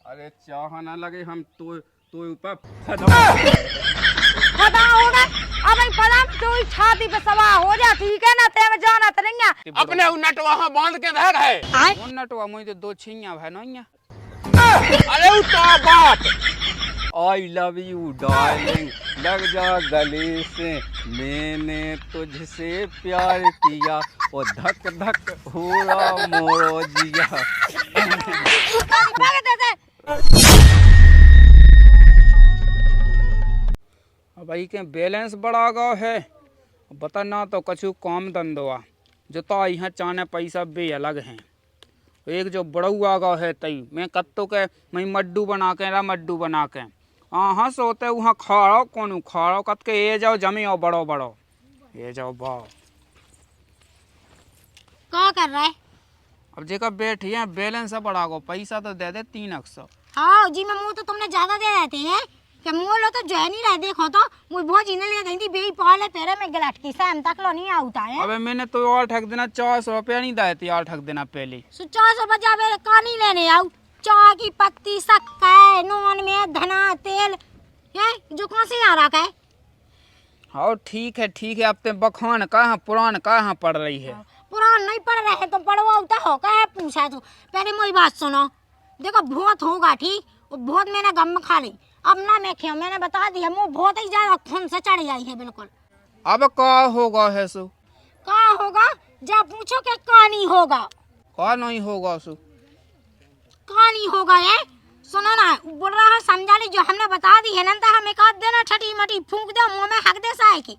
अरे चाह ना लगे हम तो ऊपर खड़ा होगा अब पलम तो छाती पे सवार हो जा ठीक है ना ते में जाना तरेंगे अपने नट वहां बांध के रह गए कौन नटवा मुझे दो छिया है नैया। अरे वो तो बाप आई लव यू डार्लिंग लग जा गले से मैंने तुझसे प्यार किया और धक धक हो रहा मोरो जिया। भाई के बैलेंस बढ़ा गया है बता ना तो कछु काम धंधोआ जो तो यहाँ चाने पैसा बे अलग हैं। एक जो बड़ऊ आ गया है तई मैं कत्तो के मैं मड्डू बना के हाँ सोते वहाँ खाड़ो कौन खाड़ो कत के ये जाओ जमी आओ बड़ो ये जाओ बाओ क्या कर रहा है। अब जेका बैठी है बैलेंस बढ़ा गो पैसा तो दे दे 300। हाँ जी मैं मुँह तो तुमने ज्यादा दे देते हैं कि मुँह लो तो जो नहीं रहे देखो तो मुझे बहुत जीने ले गई थी बेई पाले पैरे में गलट की सहम तक लो नहीं आउता है। अबे मैंने तो और ठग देना 400 रुपया नहीं दिए थे और ठग देना पहले 400 बजा मेरे कहानी लेने आऊ चाय की पत्ती शक्कर नून में धना तेल है जो कौन से आ रहा है। हाँ ठीक है अब ते बखान कहाँ पुरान कहाँ पड़ रही है। पुरान नहीं पढ़ रहे हैं तो पढ़वाता हो क्या पूछा तू पहले मेरी बात सुनो देखो बहुत होगा ठीक वो बहुत मैंने गम में खा ली अब ना मैं खेऊ मैंने बता दिया मुँह बहुत ही ज्यादा खून से चढ़ आई है बिल्कुल। अब का होगा है सो क्या होगा जब पूछो क्या कहानी होगा का नहीं होगा सो कहानी होगा ये सुनो ना बोल रहा है समझा ली जो हमने बता दी है ना तो हमें काट देना छठी मटी फूंक दो मुँह में हक दे साए की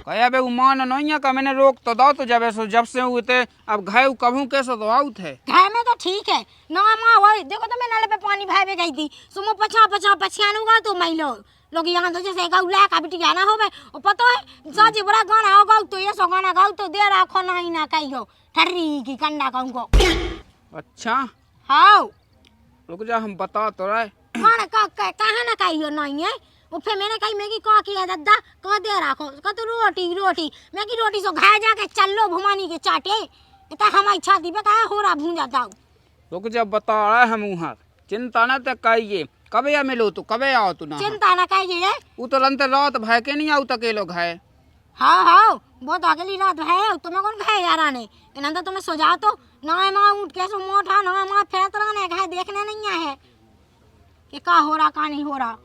कया बे मान नहीं है का मैंने रोक तो दो तो जब से हुए अब घाय कभू कैसे तो आउट है घर में तो ठीक है ना माँ वही देखो तो मैं नल पे पानी भाई में गई थी सुमो पछानूगा तो मैं लोग यहाँ तो जैसे गौला का बिटिया ना हो और पता है साजी बड़ा गाना होगा तो ये सो गाना गाओ तो दे रखो नहीं ना कहियो ठर्री की कंडा कहूँ को। अच्छा हाँ रुक जा हम बता तो रहे खाना कहा ना कहियो नहीं है वो फिर मैंने कही मैगी कहा किया दादा कह दे रखो कह तो रोटी मैगी रोटी सो खाए जाके चलो भुमानी के चाटे इतना हमारी छाती पे कहा हो रहा भूंजा दाऊ रुक जा बता रहे हम वहाँ चिंता न तक कहिए कबे या मिलो तू कबे आओ तू ना चिंता ना कहिए वो तो रंते रात भाई के नहीं आऊ तक लोग है। हाँ बहुत अगली रात है तुम्हें कौन खाए यार आने इन्हें तो तुम्हें सजा तो ना माँ उठ के सो मोटा ना माँ फिरत रहने घाय देखने नहीं आए कि क्या हो रहा का नहीं हो रहा।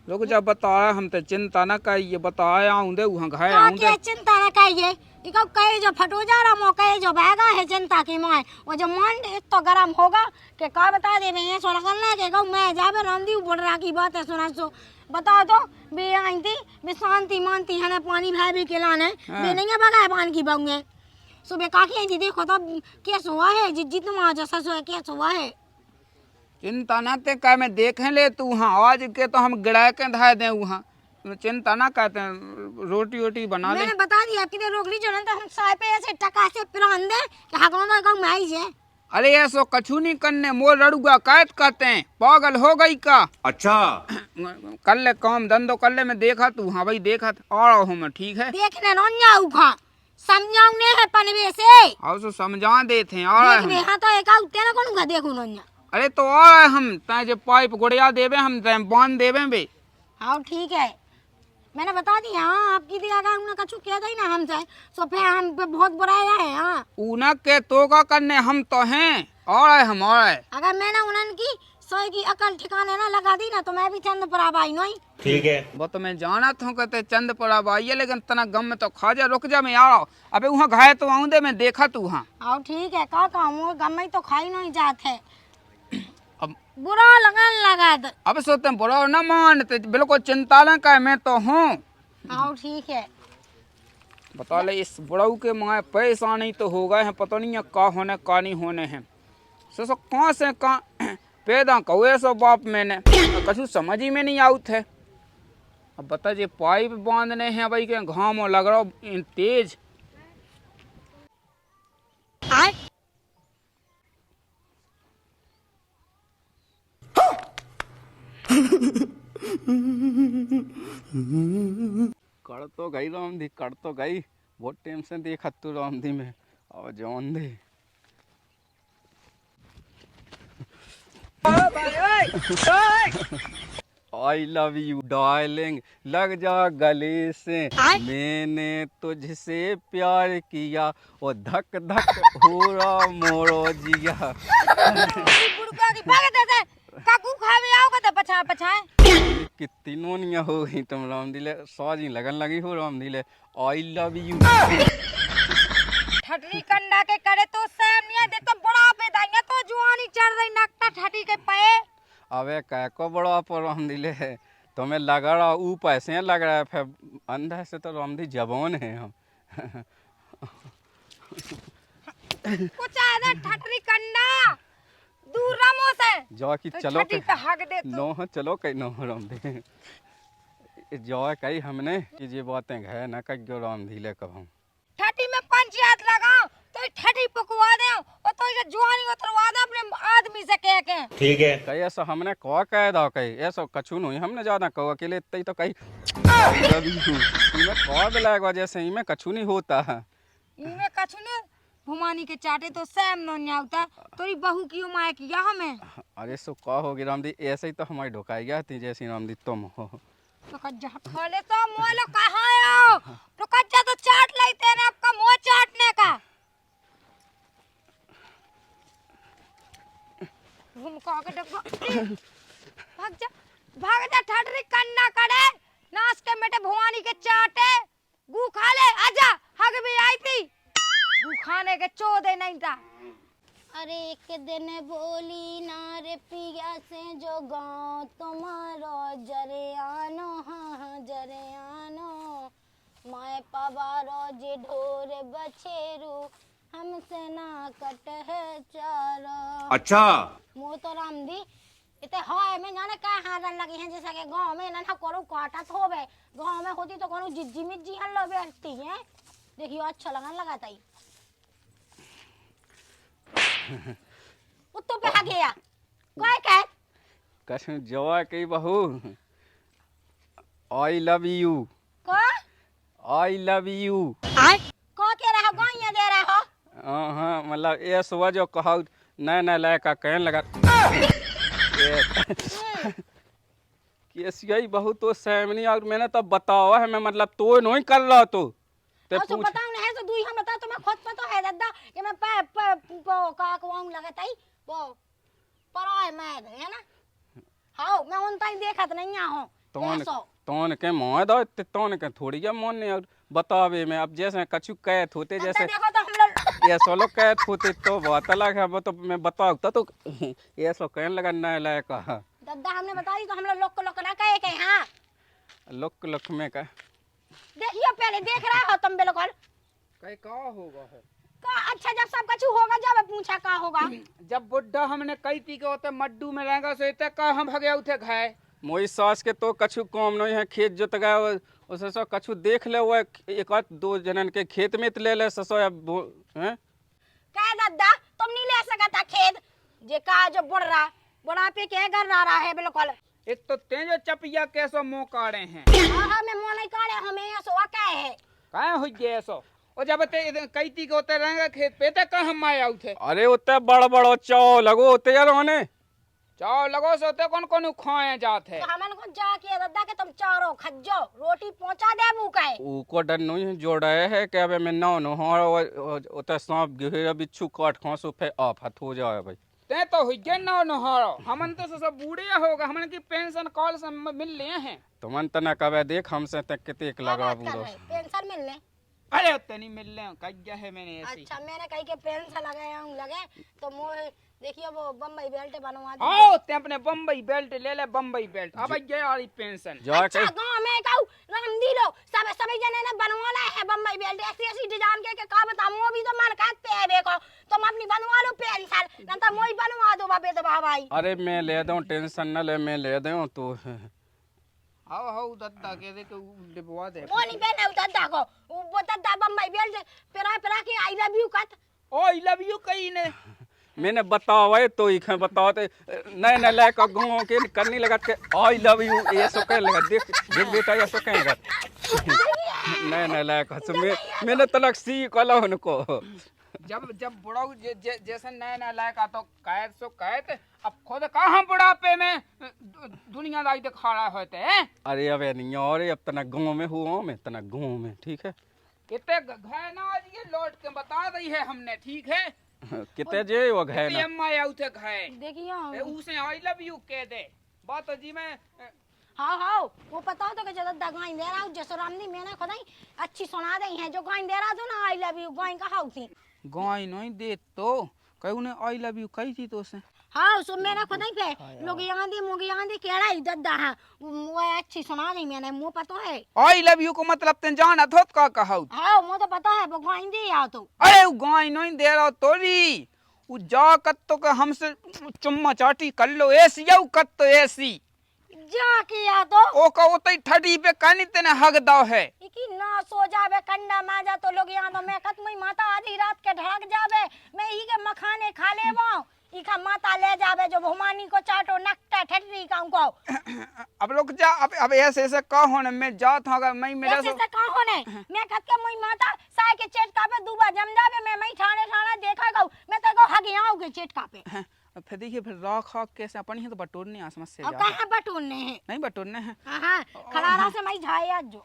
रुक जा बता रहे हम तो चिंता न कहिए बताया आऊँ दे वहाँ घाय आऊँ दे चिंता ना कहिए इको कहे जो फटो जा रहा मो कहे जो बहगा है चिंता की माँ वो जो मन एक तो गरम होगा कि का बता दे रही है सोना करना के कहूँ मैं जाबे रामदी बोल रहा की बात है सुना सो बताओ तो बे आई थी बे शांति मानती है ना पानी भाई भी खिलाने बे नहीं बगा पान की बंगे सुबह काकी जी देखो तो केस हुआ है जित तुम आज ससुर केस हुआ है। चिंता ना ते का मैं देखे ले तू वहाँ आज के तो हम गिरा के धाए दे वहाँ चिंता ना कहते रोटी वोटी बना ले मैंने बता दिया कि रोक लीजिए ना तो हम साए पे ऐसे टका से पिरान दे कहा कौन गाँव में आई है। अरे ऐसो कछु नहीं करने मोर लड़ुआ कैद कहते हैं पागल हो गई का। अच्छा कर ले काम धंधो कर ले मैं देखा तू हाँ भाई देखा और हूँ मैं ठीक है देखने न जाऊ खा समझाऊ ने है पनवे से और सो समझा देते हैं और देखने हाँ तो एक आउते ना कौन देखू न अरे तो और हम तय जो पाइप गुड़िया देवे हम बांध देवे बे। हाँ ठीक है मैंने बता दिया हाँ आपकी दिया का उन्हें कछु किया था ही ना हमसे सो फिर हम पे बहुत बुराया है। हाँ उनक के तो का करने हम तो हैं और हम और अगर मैंने उन्हन की सोई की अकल ठिकाने ना लगा दी ना तो मैं भी चंद पर आई नहीं ठीक है वो तो मैं जाना था कहते चंद पर आइए लेकिन तना गम में तो खा जा रुक जा मैं आ रहा हूँ अबे वहाँ घाय तो आऊँ दे मैं देखा तू वहाँ। हाँ ठीक है का कहूँ गम में तो खाई नहीं जाते अब बुरा लगा दे अब सोते बुरा न मानते बिल्कुल चिंता न कर मैं तो हूँ। हाँ ठीक है बता ले इस बुढ़ऊ के माए पैसा नहीं तो हो गए हैं पता नहीं है का होने का नहीं होने हैं सो कहाँ से कहाँ पैदा कहुए सो बाप मैंने कछु समझ ही में नहीं आउत है। अब बता जे पाइप बांधने हैं भाई के घाम लग रहा तेज कर तो गई रामदी कर तो गई बहुत टाइम से देखा तू रामदी में और जौन दे आई लव यू डार्लिंग, लग जा गले से, मैंने तुझसे प्यार किया, ओ धक धक हो रहा मोरो जिया। बुड़का की भाग देते काकू खावे आओ कते पछा पछाए। कितनी नोनिया हो गई तुम राम दिले, सॉरी लगन लगी हो राम दिले। I love you. ठटरी कंडा के करे तो सैम नहीं दे तो बड़ा पे दाइया तो जुआनी चढ़ रही नकटा ठटी के पे। अबे कै को बड़ा पर राम दिले है, तुम्हें लग रहा ऊ पैसे लग रहा है, फिर अंदर से तो राम दी जवान है हम। कुछ आदे ठटरी कंडा दूर रमो से जो कि चलो ठटी पे हक दे तू। नो चलो कहीं नो राम दी जो कही हमने कि ये बातें है ना कहो राम धीले कब ठटी में पंचायत लगाओ तो ठटी पकवा दे और तो ये जुआनी उतरवा दे अपने आदमी से कह के। ठीक है कही ऐसा हमने कह कह दो कही ऐसा कछु नहीं हमने ज्यादा कहो अकेले इतनी तो कही कह दिला वजह से इनमें कछु नहीं होता है। इनमें कछु नहीं भुमानी के चाटे तो सैम नहीं आवता तोरी बहू की उमाय किया हमें। अरे सो कह होगी रामदी ऐसे ही तो हमारी ढुकाई गया थी जैसी रामदी तुम हो। तो कज्जा खोले तो मोलो कहाँ आओ तो कज्जा तो चाट लेते हैं आपका मुंह चाटने का। घूम को के डब्बा भाग जा ठटरी कन्ना करे नाच के बेटे भुवानी के चाटे गू खा ले आजा हग भी आई थी गू खाने के चोदे नहीं था। अरे एक दिन बोली ना रे पिया से जो गाँव तुम्हारो जरे आनो हाँ जरे आनो मैं पवारो जे ढोर बछेरू हमसे ना कट है चारा। अच्छा मुँह तो राम दी इते हाय में जाने का हारन लगी हैं जैसा के गांव में ना करो काटा थोबे गांव में होती तो कोनो जिज्जी मिज्जी हल्लो बैठती है देखियो अच्छा लगन लगाता ही उत्तो पे आ गया कोई कह कसम जवा कही बहू आई लव यू को आई लव यू को के रहा गाइया दे रहा हो। हाँ मतलब ये सुबह जो कहा नया नया लायका कहने लगा यही बहुत तो सहमनी और मैंने तब बतावा है मैं मतलब तो नहीं कर रहा तो ते तो पूछ बताओ ना है तो दुई हम बता तो मैं खुद पता है दादा कि मैं पे का कोंग लगता ही वो पराय मैं है ना हां मैं उन ताई देखत नहीं हूं तोन के मोह दो तोन के थोड़ी या मन नहीं और बतावे मैं अब जैसे कछु कहत होते जैसे देखो तो हम लोग ये सोलो कहत होते तो बात अलग है वो तो मैं बताओ तो ये सो कहने लगा ना लायक दादा हमने बताई तो हम लोग लोक ना कहे के हां लोक में का देखियो पहले देख रहा हो तुम बिल्कुल कहीं का होगा है का अच्छा जब सब कुछ होगा जब पूछा का होगा जब बुड्ढा हमने कई ती के होते मड्डू में रहेगा सो इतने का हम भगे उठे खाए मोई सास के तो कछु काम नहीं है खेत जोत गए उसे सो कछु देख ले वो एक दो जनन के खेत में ले ले ससो हैं कह दादा तुम नहीं ले सकता खेत जे का जो बुढ़ा पे के घर रहा है बिल्कुल एक तो तेजो चपिया कैसो मुंह काढ़े हैं हां मैं मुंह नहीं काढ़े हमें ऐसो क्या है काहे हो गए ऐसो और जब ते कई ती के होते रहेगा खेत पे ते का हम आया उठे अरे उते बड़ चाव लगो उते यार होने चाव लगो सोते कौन खाए जात है तो हमन को जाके दादा के तुम चारो खज्जो रोटी पहुंचा दे मुकाए ऊ को डर नहीं जोड़ा है कि अब मैं नो हो उते सांप घेरा बिच्छू काट खांसो पे आफत हो जाए भाई ते तो हुई न हारो हमन तो सब बूढ़े होगा हमन की पेंशन कॉल से मिल लिए हैं तुमन तना कबे देख हमसे तक किते लगा बूढ़ो पेंशन मिलने अरे उतने नहीं मिल रहे कज्जा है मैंने ऐसी अच्छा मैंने कहीं के पेंशन लगाया हूं लगे तो मोह देखियो वो बम्बई बेल्ट बनवा दे आओ ते अपने बम्बई बेल्ट ले ले बम्बई बेल्ट अब गया वाली पेंशन अच्छा गांव में कहू रामदी लो सब जने ने बनवाना है बम्बई बेल्ट ऐसी डिजाइन के का बता मो भी तो मन कहते है देखो तुम अपनी बनवा लो पेंशन ना तो मोई बनवा दो बाबे तो भाई अरे मैं ले दूं टेंशन न ले मैं ले दूं तो आओ दद्दा के दे के लिबवा दे वो नहीं पहने दादा को वो दादा बम्बई बेल्ट पेरा के आई लव यू कत ओ आई लव यू कहीं ने मैंने बताओ तो ही बताओ नए लायक गाँव के करने लगा के आई लव यू ये सो कह लगा देख बेटा ये सो कहेगा नए लायक मैंने तलक सी कला उनको जब बुढ़ाऊ जैसे नया नया लायक तो कैद सो कैद, अब खुद कहाँ बुढ़ापे में दुनियादारी दिखा रहा होते हैं। अरे अब नहीं और अब तना गाँव में हुआ मैं तना गाँव में, ठीक है। इतने घाय ना आज ये लौट के बता दी है हमने, ठीक है। कितने जे वो घाय ना अम्मा या उठे घाय देखिए उसे आई लव यू कह दे बात जी में। हाँ हाँ वो पता हो तो कि जब गाय दे रहा हूँ जसोराम दी मैंने खुदाई अच्छी सुना दी है जो गाय दे रहा था ना आई लव यू गाय कहा थी गाय नहीं दे तो कहीं ने आई लव यू कही थी तो उसे। हाँ सो मैंने खुदाई पे लोग यहाँ दी मुगी यहाँ दी केड़ा ही दद्दा है वो अच्छी सुना दी मैंने मुँह पता है आई लव यू को मतलब तेन जाना थोत का कहा। हाँ मुँह तो पता है वो गाय दी या तो। अरे वो गाय नहीं दे रहा तोरी वो जा कत तो का हमसे चुम्मा चाटी कर लो ऐसी या कत तो ऐसी जा किया तो ओ का उतई ठडी पे कानी तेने हक दाव है इकी ना सो जावे कंडा माजा तो लोग यहाँ तो मैं खत्म ही माता आधी रात के ढड़क जावे मैं ई के मखाने खा ले वो इका माता ले जावे जो भुमानी को चाटो नकटा ठटरी का को। अब लोग जा अब ऐसे ऐसे का होने मैं जात हूं अगर मैं मेरा ऐसे का होने मैं खत के मोई माता साय के चेटका पे दूबा जम जावे मैं ठाणे ठाणे देखा गऊ मैं तो को हग यहाँ के चेटका पे। फिर देखिए फिर राख हाक कैसे अपन ही तो बटोरने आ समझ से अब कहां बटोरने हैं नहीं बटोरने हैं। हां खलारा से मैं झाए आज जो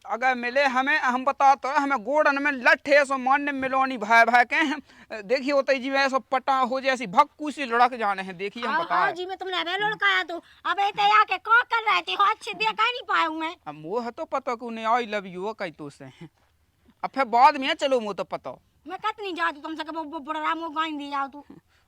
अगर मिले हमें हम बता तो हमें गोड़न में लट्ठे सो मारने मिलोनी भाई भाई के देखिए होते जी ऐसा पटा हो जैसी भक्कू सी लड़क जाने हैं देखिए हम बता। हां जी मैं तुमने अबे लड़काया तो अब एते आके का कर रहे थे हाथ से देखा नहीं पाया मैं। अब वो है तो पता को नहीं आई लव यू कही तो से अब फिर बाद में चलो वो तो पता मैं कत नहीं जाती तुमसे के बड़ा रामो गाइन दी जाओ तू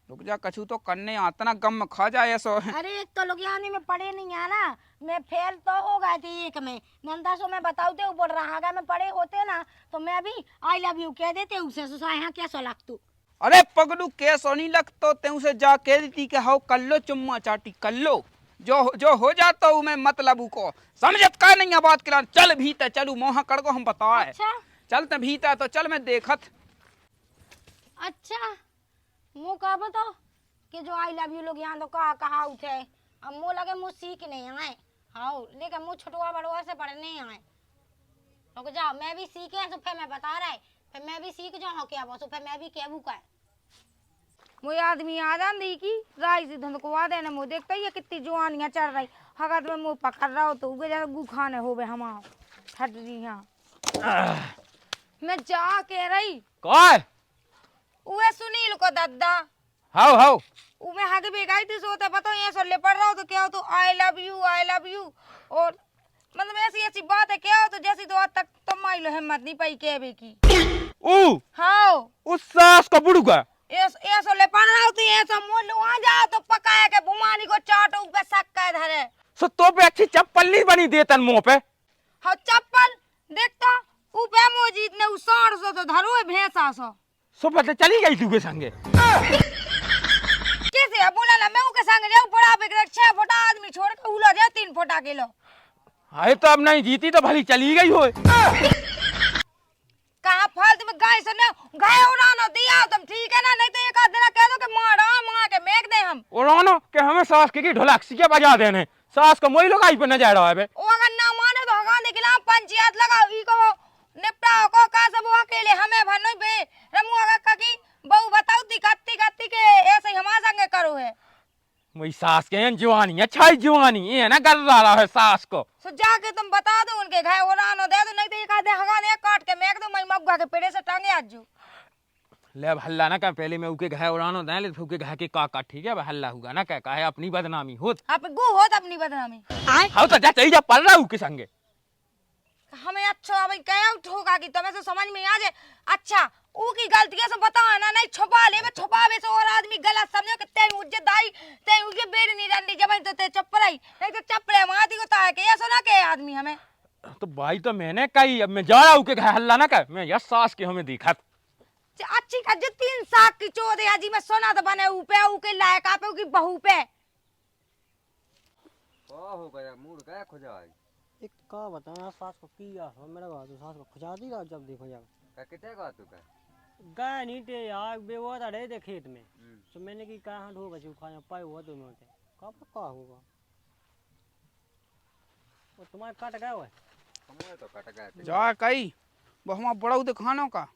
रुक जा कछु तो करने आतना गम खा जाए सो। अरे एक तो लोग यहाँ में पढ़े नहीं है ना मैं फेल तो हो गई थी एक में नंदा सो मैं बताऊते बोल रहा अगर मैं पढ़े होते ना तो मैं भी आई लव यू कह देते उसे सुसा यहाँ कैसा लग तू। अरे पगलू कैसो नहीं लगतो ते उसे जा कह देती के हाउ कर लो चुम्मा चाटी कर लो जो हो जाता हूँ मैं मतलब को समझत का नहीं है बात के चल भीतर चलू मोहा कर को हम बताए। अच्छा चलते भीतर तो चल मैं देखत। अच्छा मुँह का बताओ कि जो आई लव यू लोग यहाँ तो कहा उठे अब मुँह लगे मुँह सीख नहीं आए हाँ लेकिन मुँह छुटवा बड़वा से पढ़ नहीं आए रुक जाओ मैं भी सीखे तो फिर मैं बता रहा है फिर मैं भी सीख जाऊँ क्या बस फिर मैं भी कहूँ का मुझे आदमी आ जाती की राय से धंध को आ देना मुँह देखता ही कितनी जवानियाँ चढ़ रही हगत में मुँह पकड़ रहा हो तो उगे जरा गु खाने हो गए हम ठट रही यहाँ मैं जा कह रही कौन उहे सुनील को दादा हाउ उमे हग भी गई थी सोते पता ये सो ले पड़ रहा हो तो क्या हो तो आई लव यू और मतलब ऐसी ऐसी बात है क्या हो तो जैसी तो आज तक तुम आई लो हिम्मत नहीं पाई कहबे की ऊ हाँ उस सास का बुड़ू का ऐसो ले पड़ रहा हो तो ऐसा मोल आ जा तो पकाया के भुमानी को चाटो पे सक्का धरे सो तो पे अच्छी चप्पल नहीं बनी देतन मुंह पे। हाँ चप्पल देखता ऊपे मोजीत ने उसाड़ सो तो धरो भैंसा सो पता चली गई तू के संगे कैसे है बोला ना मैं उनके संग जाऊं बड़ा पे 6 फुटा आदमी छोड़ के उला जाए 3 फुटा किलो हाय तो अब नहीं जीती तो भली चली गई हो कहां फालतू में गाय से ना गाय उड़ाना दिया तुम ठीक है ना नहीं तो एक आध दिन कह दो कि मां के मेक दे हम उड़ानो के हमें सास की ढोलक सी के बजा देने सास को मोई लगाई पे न जा रहा है बे ओ अगर ना माने तो गांधी के खिलाफ पंचायत लगाओ ई को निपटा को का सब अकेले हमें भनो बे रमु अगर की बहु बताऊ दी कत्ती के ऐसे ही हमारे संगे करो है वही सास के जवानी अच्छा जवानी है ना कर रहा है सास को सो जाके तुम बता दो उनके घर उड़ानो दे दो नहीं तो एक आधे हगा ने काट के मेक दो मैं मग्गा के पेड़े से टांगे आज जो ले हल्ला ना का पहले मैं उके घर उड़ानो दे ले उके घर के काका ठीक है हल्ला होगा ना क्या है अपनी बदनामी होत आप गु होत अपनी बदनामी हां तो जा चाहिए पड़ रहा हूं के संगे हमें अच्छा अब क्या ठोका कि तुम्हें तो समझ में आ जाए अच्छा ऊ की गलतियां से बता ना नहीं छुपा ले मैं छुपावे से और आदमी गलत समझो कि ते उज्जतदारी ते उके बेड़ नहीं रंडी जब तो ते चप्पलाई नहीं तो चप्पले माती को ता के ऐसा ना के आदमी हमें तो भाई तो मैंने कही अब मैं जा रहा हूं के घर हल्ला ना कर मैं यस सास के हमें देखा अच्छी का जो 3 साग की चोद है जी मैं सोना तो बने ऊपे ऊके लायक आपे की बहू पे हो गया मूड क्या खुजा एक का बताना सास को किया हो मेरा बात सास को खुजा दी जब देखो जा का कितने का तू का गाय नहीं टे यार बेवा था रे खेत में तो मैंने की कहा हो गया खाना पाए हुआ दोनों थे कब का होगा वो तुम्हारे कट गया है हमें तो कट गया जा कई वो हम बड़ाऊ दिखानो का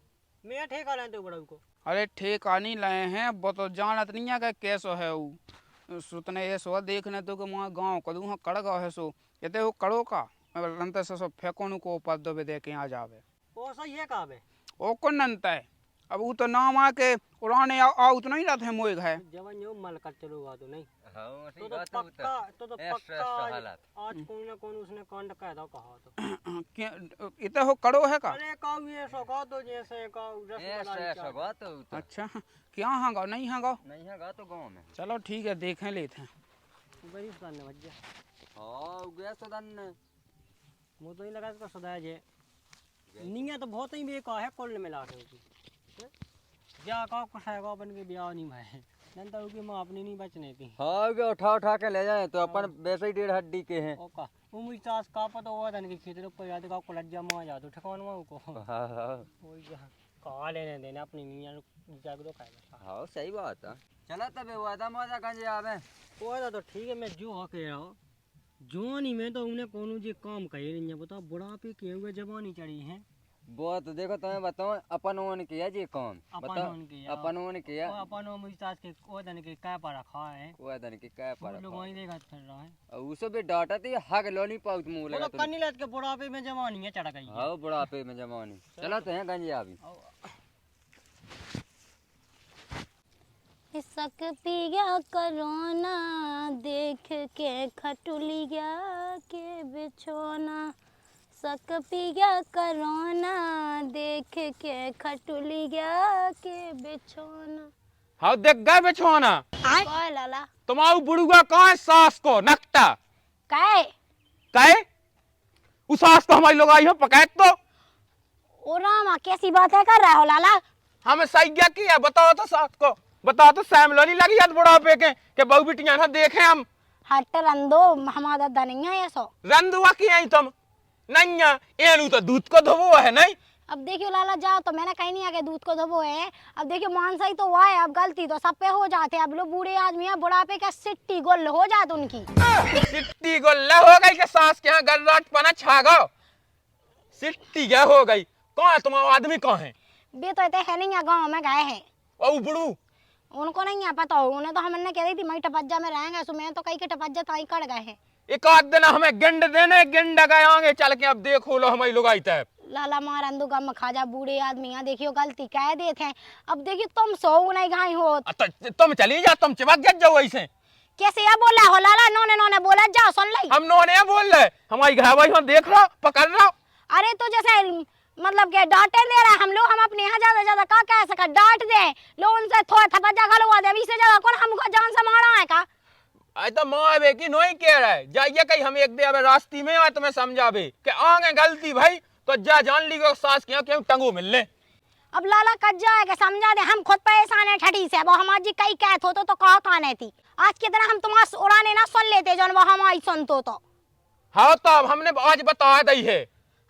मैं ठेका लेते बड़ाऊ को अरे ठेका नहीं लाए हैं, वो तो जानत नहीं है कि कैसो है वो। सुतने ये सो देखने तो कि वहाँ गाँव कदू हाँ कड़ गो है सो ये वो कड़ो का रंते से सो फेंको को ऊपर दो दे के आ जावे वो सही है कहाँ पे ओ कौन नंता है। अब वो तो नाम आके उड़ाने आओ तो नहीं रहते मोए है। जवन यो मल कर चलूगा तो नहीं हाँ तो सही तो बात है पक्का तो एक्स्ट्रा पक्का एक्स्ट्रा आज हालात कोई ना कोई उसने कांड कह दो कहा तो इतने हो कड़ो है का। अरे काऊ ये सो कहा तो जैसे काऊ एक्स्ट्रा रसमलाई एक्स्ट्रा चाट। बात है अच्छा क्या हाँ गाओ नहीं हाँ गाओ। नहीं है गा तो गाँव में चलो ठीक है देखें लेते हैं। वही सुधारने बच गया हाँ गया सदन ने मुझे तो ही लगा इसका सुधार जे नहीं है तो बहुत ही बेकार है कुल मिला के उसकी जा का कुछ है अपन के ब्याह नहीं भाई नंतर उसकी माँ अपनी नहीं बचने थी हाँ गया उठा उठा के ले जाए तो अपन वैसे ही 1.5 हड्डी के हैं ओका वो मुझे चास का पता हुआ था कि खेत पर याद का को लज्जा मां जा तो ठकान मां को हाँ हाँ वही जा का लेने देने अपनी मियां जाग दो खाएगा हाँ सही बात है चला तब हुआ था मजा गंजे आवे वो था तो ठीक है मैं जो हो के रहा जवानी में तो उन्हें कोनो जे काम करे नहीं बता बुढ़ापे के हुए जवानी चढ़ी है वो तो देखो तुम्हें बताओ अपन ओन किया जी काम अपन बताओ ओन किया। अपन ओन किया और अपन वो मुझे चास के को दन के काय पर रखा है वो दन के काय वो पर लोग वहीं देखा फिर रहा है और उसे भी डांटा थी हग लोनी पाउत मुंह वो लगा तो कन्नी लत के बुढ़ापे में जवानी है चढ़ गई है हाँ बुढ़ापे में जमानी चला तो है गंजे अभी इसक पी गया करोना देख के खटुलिया के बिछोना सक पी गया करोना देख के खटुलिया के बिछोना। हाँ देख गए बेचवाना कहे लाला तुम्हारू बुढ़ुआ कहाँ है सास को नकटा कहे कहे उस सास को हमारी लोग आई हो पकैत तो ओ रामा कैसी बातें कर रहा हो लाला। हमें सही क्या किया बताओ तो सास को बताओ तो सैमलो नहीं लगी याद बुढ़ापे के बहु बिटियां ना देखे हम हट रंदो हमारा दादा नहीं है ऐसा रंदुआ की आई तुम नहीं एलू तो दूध को धोबो है नहीं। अब देखियो लाला जाओ तो मैंने कहीं नहीं आके दूध को धोबो है। अब देखियो मानसा ही तो हुआ है अब गलती तो सब पे हो जाते अब लोग बूढ़े आदमी है बुढ़ापे का सिट्टी गोल हो जात उनकी सिट्टी गोल्ला हो गई के सास के यहाँ गर्राट पना छा गो सिट्टी क्या हो गई कौन है तुम्हारा आदमी कौन है बे तो है नहीं गाँव में गए हैं ओ बुढ़ू उनको नहीं है पता हो उन्हें तो हमने कह दी थी मई टपज्जा में रहेंगे सो मैं तो कहीं के टपज्जा ताई कट गए हैं। एक आध दिन हमें गेंड देने गेंड गए आगे चल के अब देखो लो हमारी लोग आई तब लाला मार अंदू गम खा जा बूढ़े आदमी यहाँ देखियो गलती कह देते हैं। अब देखियो तुम सो नहीं घाई हो तुम चली जा तुम चिपक जाओ ऐसे कैसे यह बोला हो लाला नोने नोने बोला जाओ सुन ली हम नोने बोल रहे हमारी घर भाई हम देख रहा पकड़ रहा। अरे तो जैसे मतलब के डांटे दे रहा हम लोग हम अपने यहाँ ज्यादा का कह सका डांट दे लो उनसे थोड़ा थपज्जा खलवा दे अभी से ज्यादा कौन हमको जान से मारा है का आई तो माँ बे की नहीं कह रहा है जाइए कहीं हम एक दे अब रास्ते में आए तुम्हें समझावे कि आगे गलती भाई तो जा जान ली सास के क्यों टंगो मिल ले। अब लाला कट जाएगा समझा दे हम खुद परेशान है ठठी से वो हमारी जी कई कहत हो तो कहा काने थी आज की तरह हम तुम्हारा उड़ाने ना सुन लेते जन वो हमारी सुनतो तो हाँ तो अब हमने आज बता दी है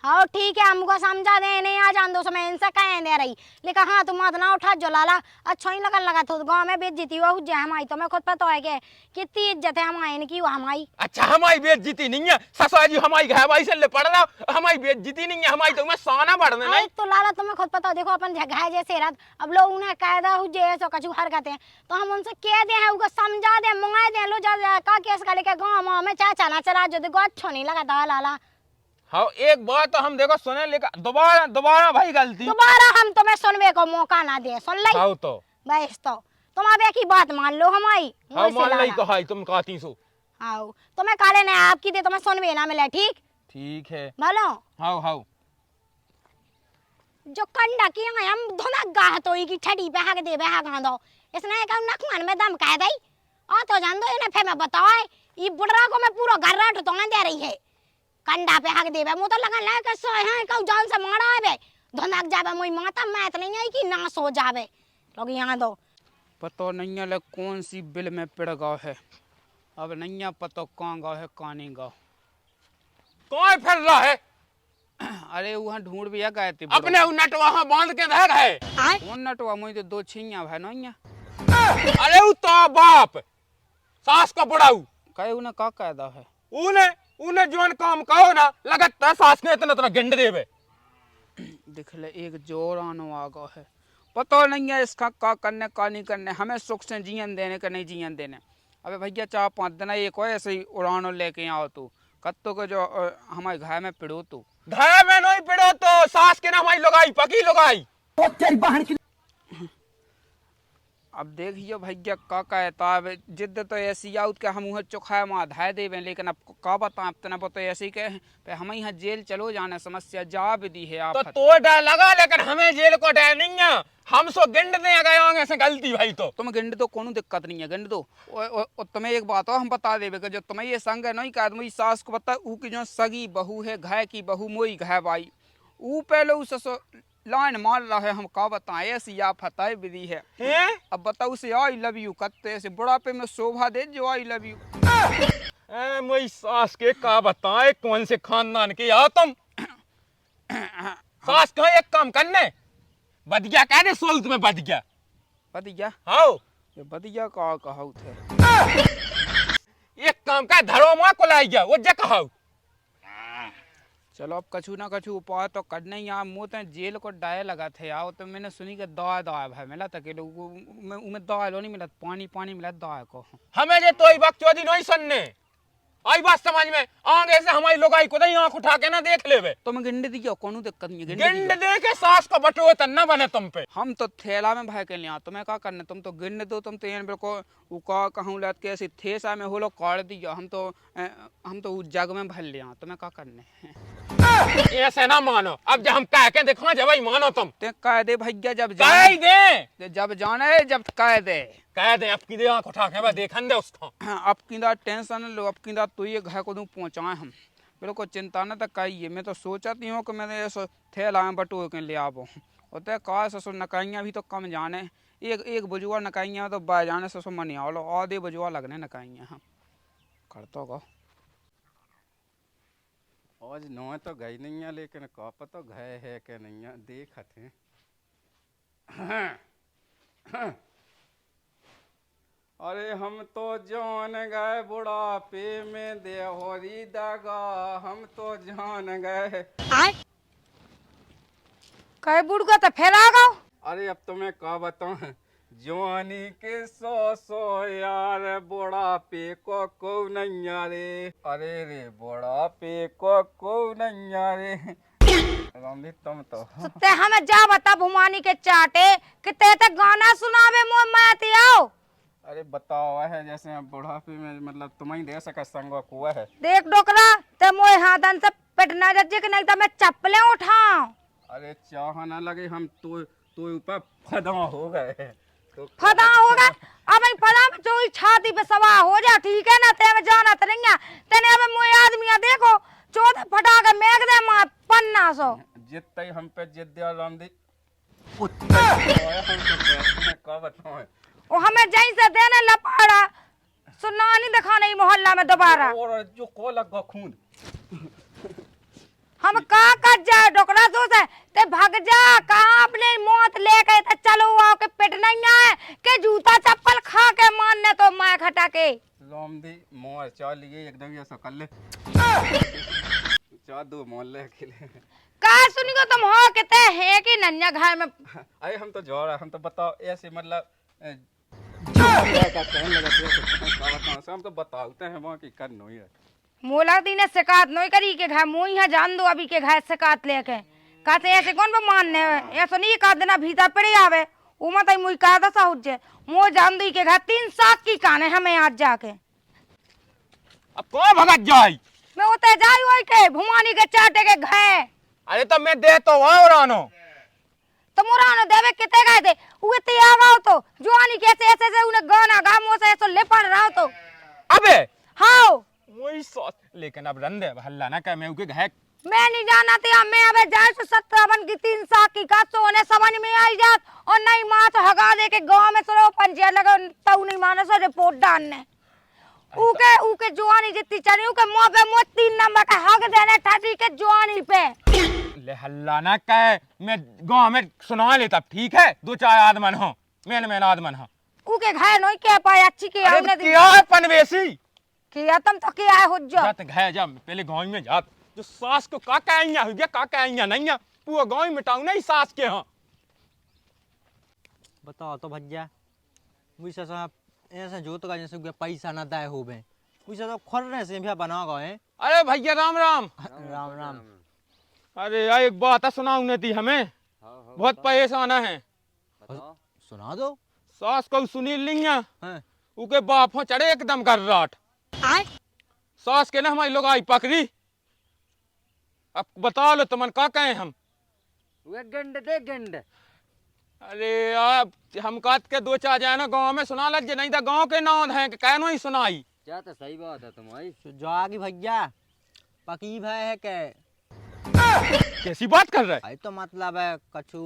हाँ ठीक है हमको समझा दे नहीं आ जान दो समय इनसे कह दे रही लेकिन हाँ तुम मत ना उठा जो लाला अच्छा ही लगन लगा तो गाँव में बेइज्जती हुआ हुआ हमारी तो मैं खुद पता है कि कितनी इज्जत है हमारी की वो हमारी। अच्छा हमारी बेइज्जती नहीं है ससुर जी हमारी घर भाई से ले पड़ रहा हमारी बेइज्जती नहीं है हमारी तो मैं साना बढ़ने नहीं तो लाला तुम्हें खुद पता देखो अपन जगह जैसे रात अब लोग उन्हें कायदा हो जैसे कछु हरकत है तो हम उनसे कह दे उनको समझा दे मंगा दे लो जा का केस का लेके गाँव में चाचा ना चला जो देखो अच्छा नहीं लगा था लाला। हाँ एक बार तो हम देखो सुने लेकर दोबारा भाई गलती दोबारा हम तुम्हें सुनने को मौका ना दे सुन ली हाँ तो बस तो तुम अब एक ही बात मान लो हमारी हाँ मान ली कहा तुम कहती सो हाँ तुम्हें काले ने आपकी दे तुम्हें सुनवे ना मिले ठीक ठीक है बोलो हाँ हाँ जो कंडा की हम धोना गाह तो की छड़ी पे हक दे बहा गांदो इसने का नखमान में दम कह दई आ तो जान दो इन्हें फिर मैं बताओ ये बुढ़रा को मैं पूरा घर राट तो ना दे रही है कंडा पे हक देबे मु तो लगन लायक सो है का जान से मारा आबे धनक जाबे मोई माता मैत नहीं है कि ना सो जाबे लोग यहां दो पता नहीं है कौन सी बिल में पिड़ गया है अब नहीं है पता कहाँ गया है कहाँ नहीं गया कौन फिर रहा है अरे वहाँ ढूंढ भी गए थे अपने नट वहाँ बांध के रह गए कौन नटवा मुझे तो 2 छिया है नहीं है अरे वो तो बाप सास का बुढ़ाऊ कहे उन्हें का कायदा है उन्हें जोन काम कहो ना लगता है सास ने इतना गिंड देवे दिख ले एक जोर आनो आ गया है पता नहीं है इसका का करने का नहीं करने, हमें सुख से जीवन देने का नहीं जीवन देने। अबे भैया 4-5 दिन एक और ऐसे ही उड़ानो लेके आओ तू कत्तो को जो हमारे घर में पिड़ो तू धाय में नहीं पिड़ो तो सास के ना हमारी लगाई पकी लगाई। अब देखियो भैया का कहता है जिद तो ऐसी आउट के हम उन्हें चुखाए माँ धाय देवे, लेकिन अब का बता तना पता ऐसे कहे पे हम यहाँ जेल चलो जाने समस्या जा भी दी है आप तो डर लगा, लेकिन हमें जेल को डर नहीं है। हम सो गिंड दे गए होंगे से गलती भाई तो तुम गिंड दो कोनो दिक्कत नहीं है गिंड दो। तुम्हें एक बात हो हम बता देवे कि जो तुम्हें ये संग है नहीं कहा तुम्हारी सास को बता ऊ की जो सगी बहू है घाय की बहू मोई घाय भाई ऊ पहले उस लाइन मार रहा है, हम का बताएं ऐसी या फताए विधि है। अब बताओ उसे आई लव यू कत्ते से बुढ़ापे में शोभा दे जो आई लव यू। मेरी सास के का बताए कौन से खानदान के या तुम सास कहा एक काम करने बदिया कह दे सोल तुम्हें बदिया बदिया हाँ ये बदिया का कहा थे एक काम का धरो माँ को लाई गया वो जा कहा। चलो अब कछु ना कछु उपाय तो करने ही यहाँ मुँह तो जेल को डाय लगा थे आओ तो मैंने सुनी कि दवा दवा भाई मिला था कि उमें दवा लो नहीं मिला पानी पानी मिला दवा को हमें जे तो वक्त चौधरी नहीं सुनने आई बात समझ में आगे से हमारी लोग आई को नहीं आँख उठा के ना देख लेवे तुम गिंड दियो कोनो दिक्कत नहीं गिंड दे के सास को बटो तो न बने तुम पे। हम तो थैला में भाई के लिया तुम्हें क्या करने तुम तो गिंड दो तुम तो ये बिल्कुल वो का कहूँ लत के ऐसी थेसा में हो लो काट दियो हम तो उस जग में भर लिया तुम्हें क्या करने ऐसे ना मानो अब जब हम कह के देखो जब भाई मानो तुम ते कह दे भैया जब कह दे जब जाना है जब कह दे अब की दे आँख उठा के देखन दे उसको अब की टेंशन लो अब की तो ये घर को दूँ पहुँचाए हम बिल्कुल चिंता न तक कहिए। मैं तो सोचती हूँ कि मैंने ऐसा थैला में बटो के ले आवो होते का ससुर नकाइयाँ भी तो कम जाने एक बुजुआ नकाइयाँ तो बा जाने ससुर मनी आओ लो आधे बुजुआ लगने नकाइयाँ हम करतो को आज नौ तो गई नहीं है लेकिन का पता गए है कि नहीं है देखते हैं। अरे हम तो जान गए बुढ़ापे में देहोरी दगा हम तो जान गए कहे बुढ़ का तो फैला गो। अरे अब तुम्हें का बताऊं जवानी के सो यार बुढ़ापे को नहीं यारे अरे रे बुढ़ापे को नहीं यारे रामदी तुम तो ते हमें जा बता भुमानी के चाटे किते ते गाना सुनावे मुंह में आओ। अरे बताओ है जैसे बुढ़ापे में मतलब तुम ही दे सका संग कुआ है देख डोकरा ते मोए हाथन से पिटना जज्जे के नहीं तो मैं चप्पलें उठाऊं। अरे चाह ना लगे हम तो ऊपर फदा हो गए तो फदा होगा अब फदा में जो छाती पे सवार हो जा ठीक है ना ते में जाना तरेंगे तेने अब मोए आदमिया देखो चौथे फटा के मेघ दे मां पन्ना सो जितते हम पे जिद दिया रामदी उतना हम तो का बताऊं ओ हमें जैसे देने लपाड़ा सुना नहीं दिखाने मोहल्ला में दोबारा और जो को लगा खून हम का कर जाए डोकरा सो से ते भाग जा कहां अपने मौत लेके ते चलो आओ के पेट नहीं आए के जूता चप्पल खा के मारने तो मैं खटा के रामदी मोर चाल लिए एकदम ये सकल ले चा दो मोहल्ले खिले का सुनी को तुम हो के ते है कि नन्या घर में अरे हम तो जोर हम तो बताओ ऐसे मतलब हम तो बताते हैं वहाँ की कर नहीं है मोला दीने शिकायत नहीं करी के घर मुँह यहाँ जान दो अभी के घर शिकायत लेके कहते ऐसे कौन मानने ऐसा नहीं का देना भीतर पड़े आवे उमा तई मुई का दसा उज्जे मुँह जान दी के घर 3 सात की काने हमें आज जाके अब कौन भगत जाए मैं उते जाई होई के भुमानी के चाटे के घर अरे तो मैं दे तो वहाँ रानो तो मुरानो देवे किते गए थे उहे ते आवाओ तो जवानी कैसे ऐसे से उन्हें गाना गामो से ऐसे लेपड़ रहा तो अबे हाँ वही सोच लेकिन अब रंदे हल्ला ना कर मैं उनके घर मैं नहीं जाना था मैं अबे जाए तो 57 की 3 साल की का सोने समझ में आई जात और नहीं मां तो हगा दे के गांव में सरो पंचायत लगा तो नहीं मानो सो रिपोर्ट डालने उके जवानी जितनी चली उके मुंह पे 3 नंबर का हक देने ठाटी के जवानी पे ले हल्ला ना कहे मैं गांव में सुना लेता ठीक है 2-4 आदमन हो मैंने आदमन हो उके घर नहीं क्या पाया अच्छी की हमने क्या है पनवेसी किया तुम तो क्या है हुज्जो जात घर जा पहले गांव में जात जो सास को का कहैया हो गया का कहैया नहीं है पूरा गांव मिटाऊ नहीं सास के हां बताओ तो भैया मुझसे सब ऐसे जोत का जैसे पैसा ना दाए हो बे मुझसे तो खोलने से भी बना गए। अरे भैया राम राम। राम राम। अरे यार एक बात सुनाऊ नहीं थी हमें, बहुत परेशान है। बताओ सुना दो। सास को सुनील नहीं है, हैं उके बाप हो चढ़े एकदम कर राट। सास के ना हमारी लोग आई पकड़ी। अब बता लो तुमन का कहें हम। वे गंड दे गंड। अरे यार हम कहते के दो चार जाए ना गाँव में सुना लग नहीं था, गाँव के नाम है कि कहनो ही सुनाई। क्या तो सही बात है तुम्हारी। जो आगे भैया पकी भाई है के कैसी बात कर रहे? भाई तो मतलब है कछु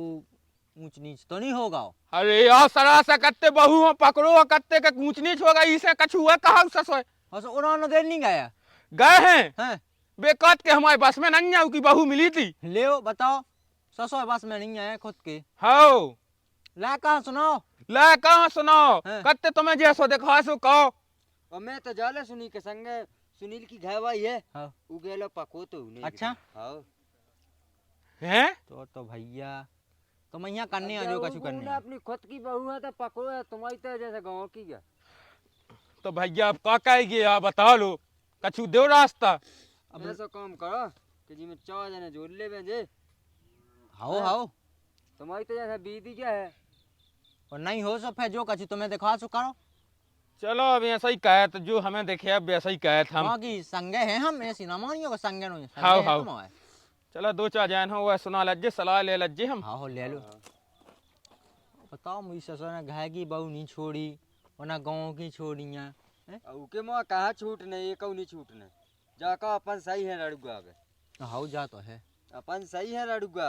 ऊंच नीच तो नहीं होगा। अरे यार सरा से कत्ते बहू हो पकड़ो, कत्ते के ऊंच नीच होगा, इसे कछु हुआ कहा ससोए। उन्होंने देर नहीं गया गए हैं हैं बेकात के हमारे बस में नहीं आऊ की बहू मिली थी। ले बताओ ससुर बस में नहीं आए खुद के। हाँ ला कहा सुनाओ। ले कहाँ सुनाओ, हैं? कत्ते तुम्हें जैसो दिखा सो कहो। और मैं तो जाले सुनी के संग सुनील की घावाई है। हाँ। उ गेलो पको तो नहीं। अच्छा। हाँ हैं तो भैया तुम यहाँ करने आ जाओ कछु करने। अपनी खुद की बहू है तो पकड़ो है, तुम्हारी तो जैसे गाँव की है। तो भैया अब का कहेगी आप बता लो, कछु दो रास्ता। अब ऐसा काम करो कि जी में 4 जने जोड़ ले बेंजे। हाओ हाओ तुम्हारी तो जैसे बीदी क्या है। और नहीं हो सब है जो कछु तुम्हें दिखा सो करो। चलो अब ऐसा ही कहे तो जो हमें देखे अब वैसा ही कहे हम। वहाँ की संगे हैं हम ऐसी ना मानियो का संगे नहीं हाओ हाओ चलो दो चार जान हो वह सुना लज्जे सलाह ले लज्जे हम। हाँ ले लो। बताओ मुझे ससुर ने घाय की बहू नहीं छोड़ी और ना गाँव की छोड़ी है। उके माँ कहाँ छूटने एक नहीं छूटने जाका अपन सही है लड़ुआ के। हाउ जा तो है अपन सही है लड़ुआ।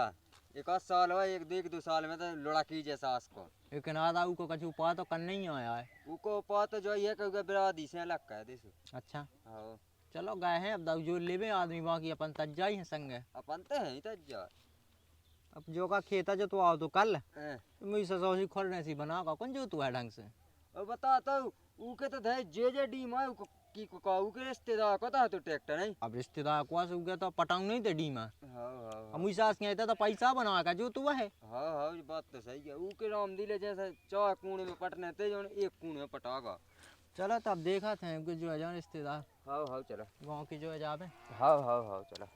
एक आध साल हुआ एक 2 साल में तो लड़ा की जैसा सास को। लेकिन आधा को कछु उपाय तो करने ही आया है। उको पा तो जो है कि बिरादी से लग का देसो। अच्छा हाँ चलो गए हैं अब दाऊ जो लेवे आदमी बाकी अपन तज जाई हैं संगे। अपन तो है ही तो जा। अब जो का खेता जो तो आओ तो कल हैं। मुझे ससुर जी खोलने सी बना का कौन जो तू है ढंग से। और बता तो उके तो थे जे डी में की को उके रिश्तेदार को तो ट्रैक्टर नहीं। अब रिश्तेदार को से गया तो पटांग नहीं थे डी में। हाँ हाँ अब मुझे सास कहता तो पैसा बना का जो तू है। हाँ हाँ ये बात तो सही है। उके राम दिले जैसे 4 कूड़े में पटने थे जो 1 कूड़े में पटागा। चलो तब देखा थे कि जो है जान रिश्तेदार हाँ हाँ चलो। गाँव की जो है जावे। हाँ हाँ हाँ चलो।